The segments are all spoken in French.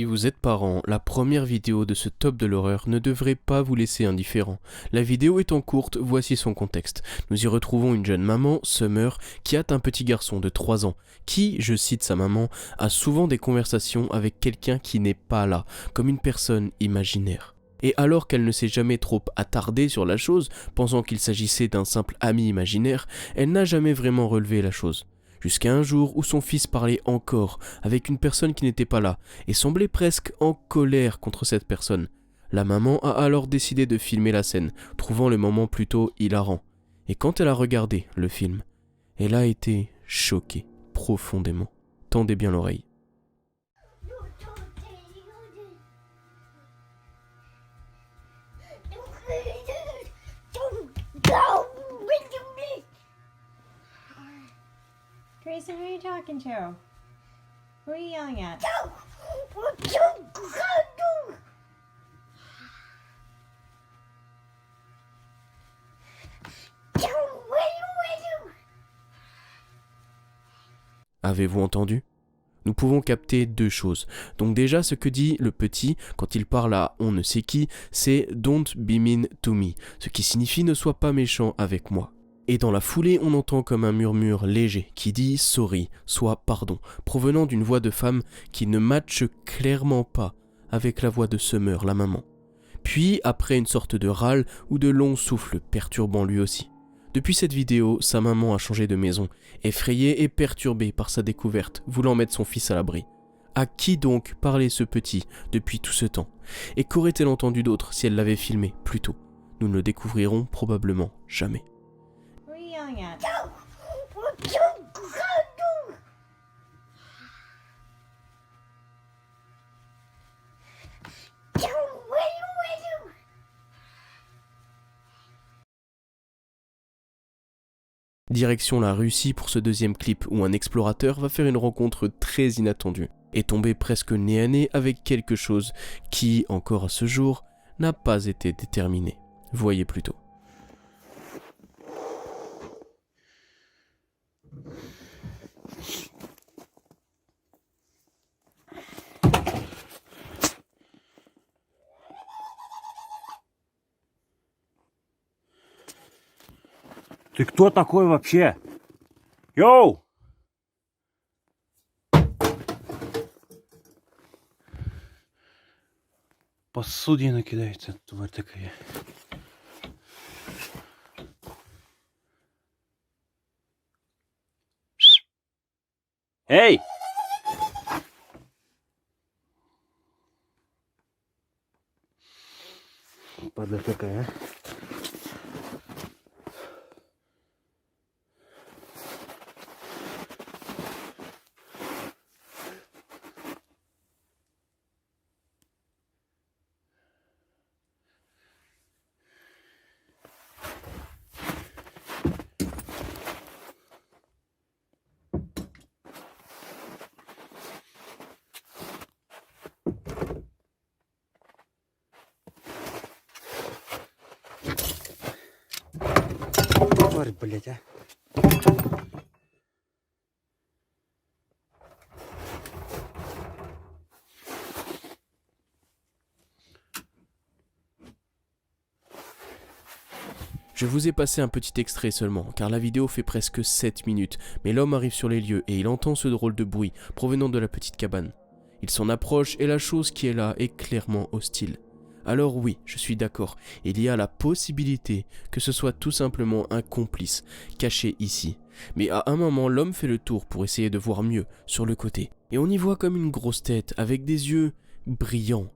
Si vous êtes parent, la première vidéo de ce top de l'horreur ne devrait pas vous laisser indifférent. La vidéo étant courte, voici son contexte. Nous y retrouvons une jeune maman, Summer, qui a un petit garçon de 3 ans, qui, je cite sa maman, a souvent des conversations avec quelqu'un qui n'est pas là, comme une personne imaginaire. Et alors qu'elle ne s'est jamais trop attardée sur la chose, pensant qu'il s'agissait d'un simple ami imaginaire, elle n'a jamais vraiment relevé la chose. Jusqu'à un jour où son fils parlait encore avec une personne qui n'était pas là et semblait presque en colère contre cette personne. La maman a alors décidé de filmer la scène, trouvant le moment plutôt hilarant. Et quand elle a regardé le film, elle a été choquée profondément. Tendez bien l'oreille. Grayson, who are you talking to? Who are you yelling at? Avez-vous entendu ? Nous pouvons capter deux choses. Donc déjà, ce que dit le petit quand il parle à on ne sait qui, c'est « Don't be mean to me », ce qui signifie « ne sois pas méchant avec moi ». Et dans la foulée, on entend comme un murmure léger qui dit « sorry », soit « pardon », provenant d'une voix de femme qui ne matche clairement pas avec la voix de Summer, la maman. Puis, après une sorte de râle ou de long souffle perturbant lui aussi. Depuis cette vidéo, sa maman a changé de maison, effrayée et perturbée par sa découverte, voulant mettre son fils à l'abri. À qui donc parlait ce petit depuis tout ce temps ? Et qu'aurait-elle entendu d'autre si elle l'avait filmé plus tôt ? Nous ne le découvrirons probablement jamais. Who are you yelling at? Direction la Russie pour ce deuxième clip où un explorateur va faire une rencontre très inattendue et tomber presque nez à nez avec quelque chose qui, encore à ce jour, n'a pas été déterminé. Voyez plutôt. Ты кто такой вообще? Йоу! Посудина кидается, тварь такая. Эй! Падла такая, а? Тварь, блядь, а. Je vous ai passé un petit extrait seulement, car la vidéo fait presque 7 minutes, mais l'homme arrive sur les lieux et il entend ce drôle de bruit provenant de la petite cabane. Il s'en approche et la chose qui est là est clairement hostile. Alors oui, je suis d'accord, il y a la possibilité que ce soit tout simplement un complice caché ici. Mais à un moment, l'homme fait le tour pour essayer de voir mieux sur le côté, et on y voit comme une grosse tête avec des yeux brillants.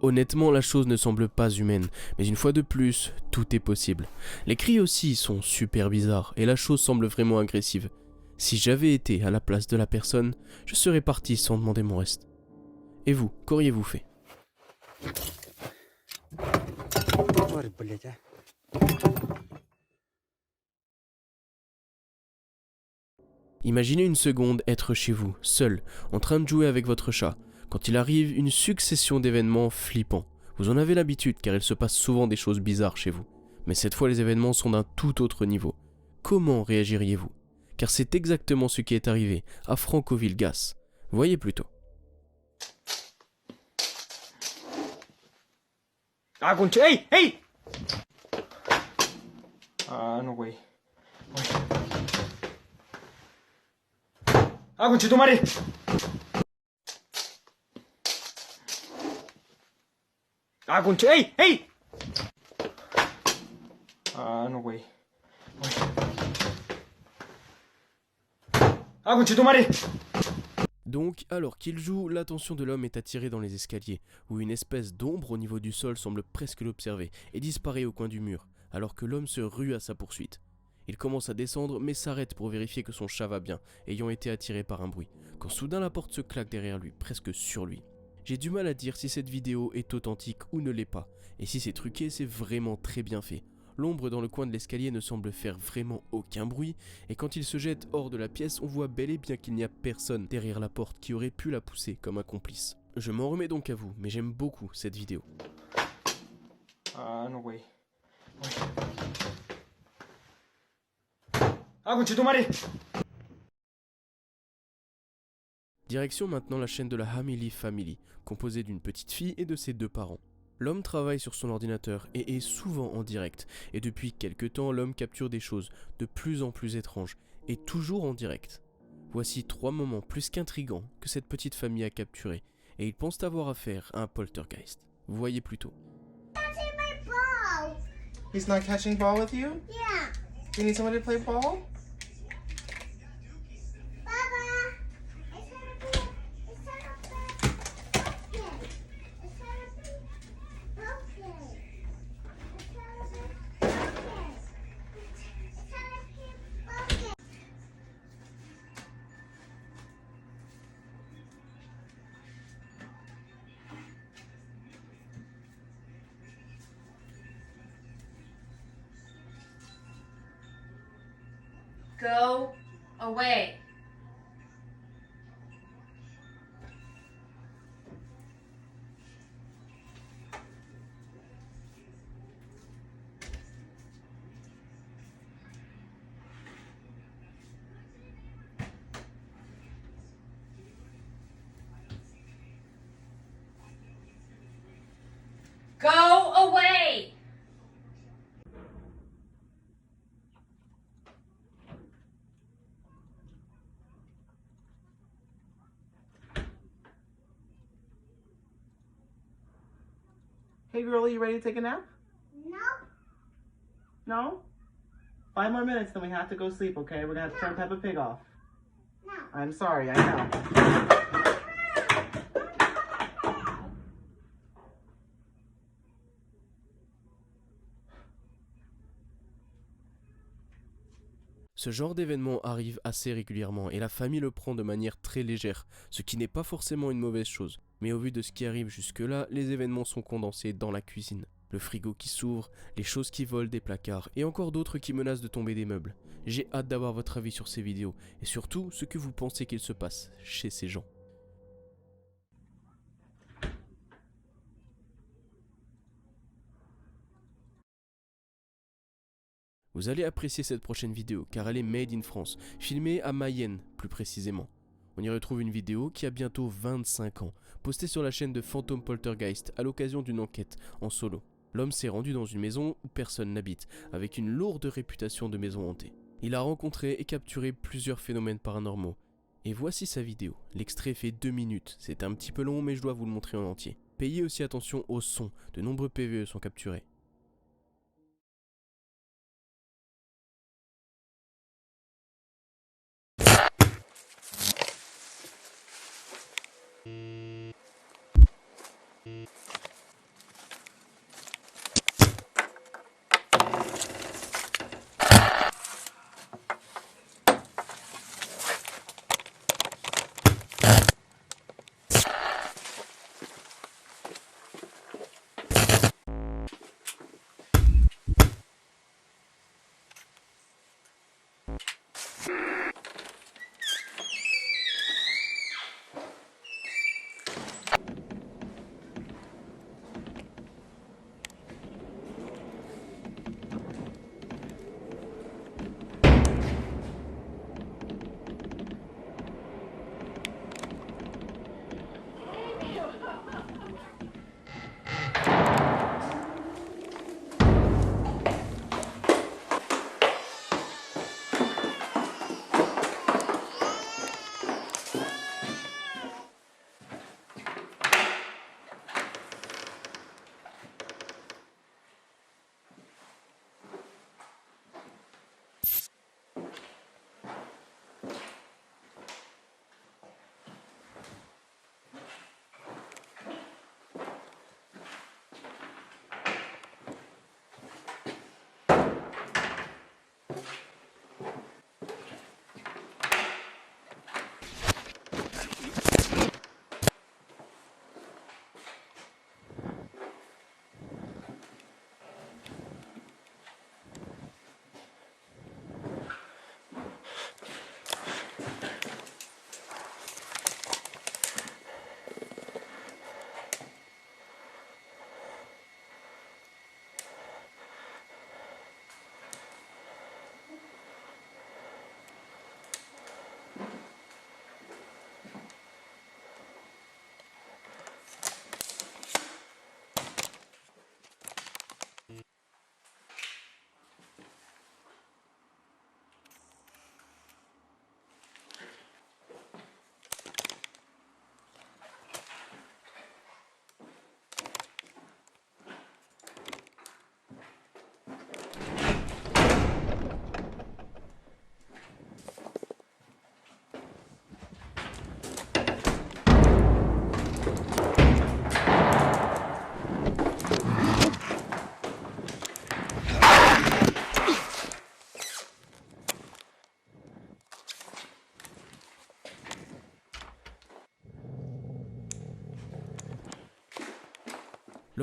Honnêtement, la chose ne semble pas humaine, mais une fois de plus, tout est possible. Les cris aussi sont super bizarres, et la chose semble vraiment agressive. Si j'avais été à la place de la personne, je serais parti sans demander mon reste. Et vous, qu'auriez-vous fait ? Тварь, блядь, а. Imaginez une seconde être chez vous, seul, en train de jouer avec votre chat, quand il arrive une succession d'événements flippants. Vous en avez l'habitude car il se passe souvent des choses bizarres chez vous. Mais cette fois les événements sont d'un tout autre niveau. Comment réagiriez-vous ? Car c'est exactement ce qui est arrivé à Franco Vilgas. Voyez plutôt. Hey! Hey! No way. Conchetumare! Hey! Hey! No way. Conchetumare! Donc, alors qu'il joue, l'attention de l'homme est attirée dans les escaliers, où une espèce d'ombre au niveau du sol semble presque l'observer et disparaît au coin du mur, alors que l'homme se rue à sa poursuite. Il commence à descendre mais s'arrête pour vérifier que son chat va bien, ayant été attiré par un bruit, quand soudain la porte se claque derrière lui, presque sur lui. J'ai du mal à dire si cette vidéo est authentique ou ne l'est pas, et si c'est truqué, c'est vraiment très bien fait. L'ombre dans le coin de l'escalier ne semble faire vraiment aucun bruit, et quand il se jette hors de la pièce, on voit bel et bien qu'il n'y a personne derrière la porte qui aurait pu la pousser comme un complice. Je m'en remets donc à vous, mais j'aime beaucoup cette vidéo. No way. Conchetumare! Direction maintenant la chaîne de la Hamili Family, composée d'une petite fille et de ses 2 parents. L'homme travaille sur son ordinateur et est souvent en direct, et depuis quelque temps l'homme capture des choses de plus en plus étranges, et toujours en direct. Voici 3 moments plus qu'intrigants que cette petite famille a capturés, et ils pensent avoir affaire à un poltergeist. Voyez plutôt. He's not catching ball with you? Yeah. You need somebody to play ball? Go away. Go away. Hey girlie, you ready to take a nap? No. No? 5 more minutes, then we have to go sleep, okay? We're gonna have to turn Peppa Pig off. No. I'm sorry, I know. Ce genre d'événement arrive assez régulièrement et la famille le prend de manière très légère, ce qui n'est pas forcément une mauvaise chose. Mais au vu de ce qui arrive jusque-là, les événements sont condensés dans la cuisine. Le frigo qui s'ouvre, les choses qui volent des placards et encore d'autres qui menacent de tomber des meubles. J'ai hâte d'avoir votre avis sur ces vidéos et surtout ce que vous pensez qu'il se passe chez ces gens. Vous allez apprécier cette prochaine vidéo car elle est made in France, filmée à Mayenne plus précisément. On y retrouve une vidéo qui a bientôt 25 ans, postée sur la chaîne de Phantom Poltergeist à l'occasion d'une enquête en solo. L'homme s'est rendu dans une maison où personne n'habite, avec une lourde réputation de maison hantée. Il a rencontré et capturé plusieurs phénomènes paranormaux. Et voici sa vidéo. L'extrait fait 2 minutes, c'est un petit peu long mais je dois vous le montrer en entier. Payez aussi attention au son, de nombreux PVE sont capturés.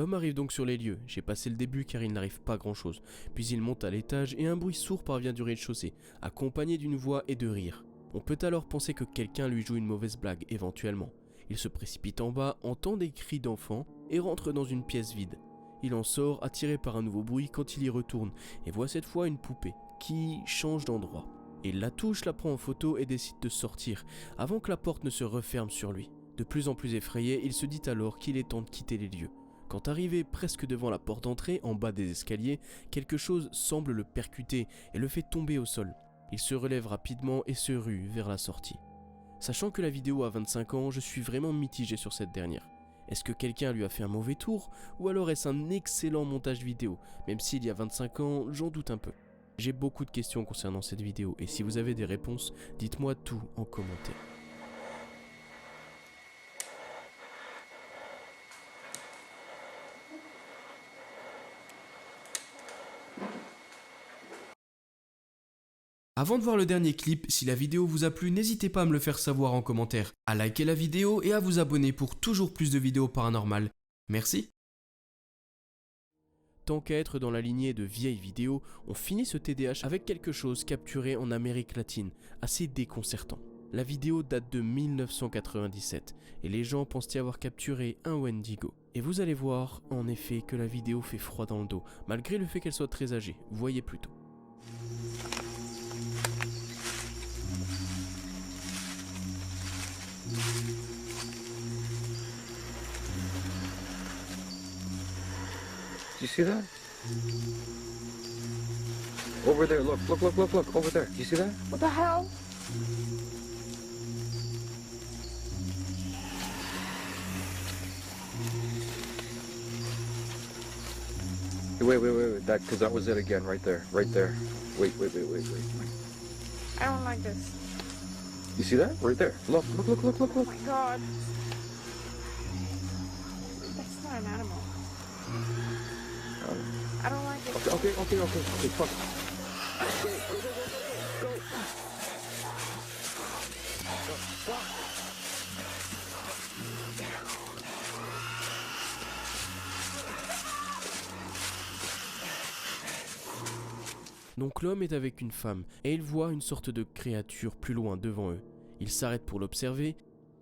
L'homme arrive donc sur les lieux, j'ai passé le début car il n'arrive pas grand chose, puis il monte à l'étage et un bruit sourd parvient du rez-de-chaussée, accompagné d'une voix et de rires. On peut alors penser que quelqu'un lui joue une mauvaise blague, éventuellement. Il se précipite en bas, entend des cris d'enfants et rentre dans une pièce vide. Il en sort, attiré par un nouveau bruit quand il y retourne, et voit cette fois une poupée, qui change d'endroit. Il la touche, la prend en photo et décide de sortir, avant que la porte ne se referme sur lui. De plus en plus effrayé, il se dit alors qu'il est temps de quitter les lieux. Quand arrivé presque devant la porte d'entrée, en bas des escaliers, quelque chose semble le percuter et le fait tomber au sol. Il se relève rapidement et se rue vers la sortie. Sachant que la vidéo a 25 ans, je suis vraiment mitigé sur cette dernière. Est-ce que quelqu'un lui a fait un mauvais tour, ou alors est-ce un excellent montage vidéo? Même s'il y a 25 ans, j'en doute un peu. J'ai beaucoup de questions concernant cette vidéo, et si vous avez des réponses, dites-moi tout en commentaire. Avant de voir le dernier clip, si la vidéo vous a plu, n'hésitez pas à me le faire savoir en commentaire, à liker la vidéo et à vous abonner pour toujours plus de vidéos paranormales. Merci. Tant qu'à être dans la lignée de vieilles vidéos, on finit ce TDH avec quelque chose capturé en Amérique latine, assez déconcertant. La vidéo date de 1997 et les gens pensent y avoir capturé un Wendigo. Et vous allez voir en effet que la vidéo fait froid dans le dos, malgré le fait qu'elle soit très âgée, voyez plutôt. Do you see that? Over there, look, over there. Do you see that? What the hell? Wait, that, because that was it again, right there. Wait. I don't like this. You see that? Right there. Look. Oh my god. That's not an animal. I don't like it. Okay, fuck. Donc l'homme est avec une femme et il voit une sorte de créature plus loin devant eux. Il s'arrête pour l'observer.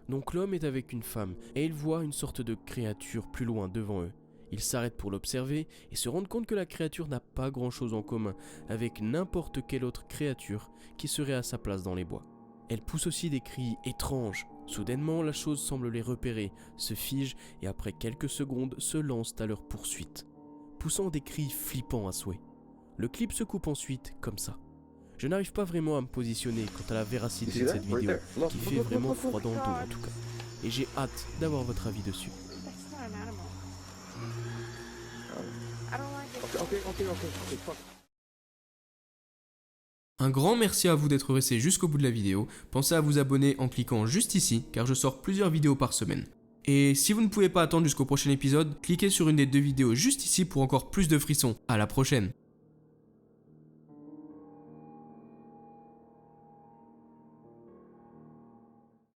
Donc l'homme est avec une femme et il voit une sorte de créature plus loin devant eux. Il s'arrête pour l'observer et se rend compte que la créature n'a pas grand chose en commun avec n'importe quelle autre créature qui serait à sa place dans les bois. Elle pousse aussi des cris étranges. Soudainement, la chose semble les repérer, se fige et après quelques secondes se lance à leur poursuite, poussant des cris flippants à souhait. Le clip se coupe ensuite comme ça. Je n'arrive pas vraiment à me positionner quant à la véracité de cette vidéo, qui fait vraiment froid dans le dos en tout cas. Et j'ai hâte d'avoir votre avis dessus. That's not an animal. I don't like it. Okay, fuck. Un grand merci à vous d'être resté jusqu'au bout de la vidéo. Pensez à vous abonner en cliquant juste ici, car je sors plusieurs vidéos par semaine. Et si vous ne pouvez pas attendre jusqu'au prochain épisode, cliquez sur une des deux vidéos juste ici pour encore plus de frissons. À la prochaine!